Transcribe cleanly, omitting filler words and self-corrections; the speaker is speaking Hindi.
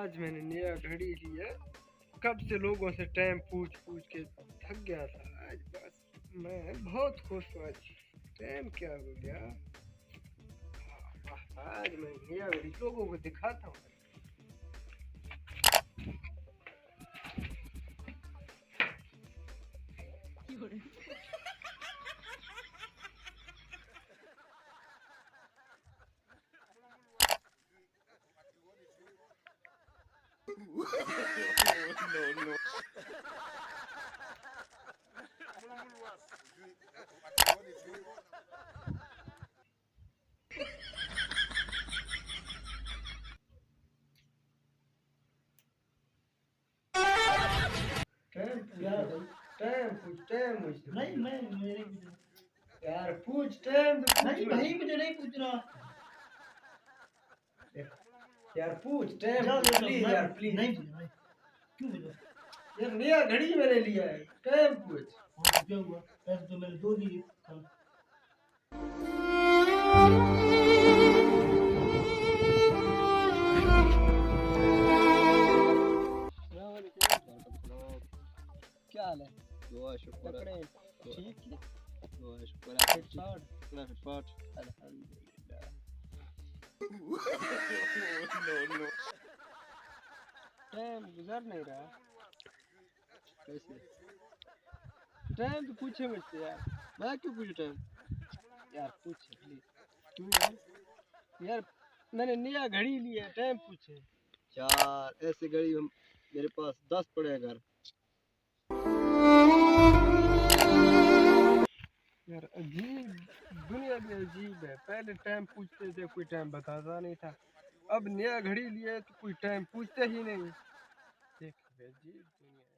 आज मैंने नया घड़ी लिया। कब से लोगों से टाइम पूछ पूछ के थक गया था। आज बस मैं बहुत खुश हूँ। आज टाइम क्या हो गया। आज मैं नया घड़ी लोगों को दिखाता हूँ। No. टाइम नहीं मैं मेरे यार पूछ टाइम तो नहीं भाई मुझे नहीं पूछना यार पूछ टाइम जाओ प्लीज यार प्लीज नहीं भाई क्यों बोलो यार नया घड़ी मैंने लिया है। टाइम पूछ। और क्या हुआ पैसे तो मैंने दो दिए कल क्या हाल है? दुआ शुक्र है। ठीक है दुआ शुक्र है। फिट अल्हम्दुलिल्लाह। No. टाइम गुजर नहीं रहा। कैसे? टाइम तो पूछे मुझसे यार। मैं क्यों पूछूं टाइम? यार पूछे प्लीज क्यों यार? यार मैंने नया घड़ी लिया है। टाइम पूछे यार ऐसे घड़ी हम मेरे पास 10 पड़े हैं घर। यार अजीब दुनिया भी अजीब है। पहले टाइम पूछते थे कोई टाइम बताता नहीं था। अब नया घड़ी लिया है तो कोई टाइम पूछते ही नहीं। देख अजीब दुनिया है।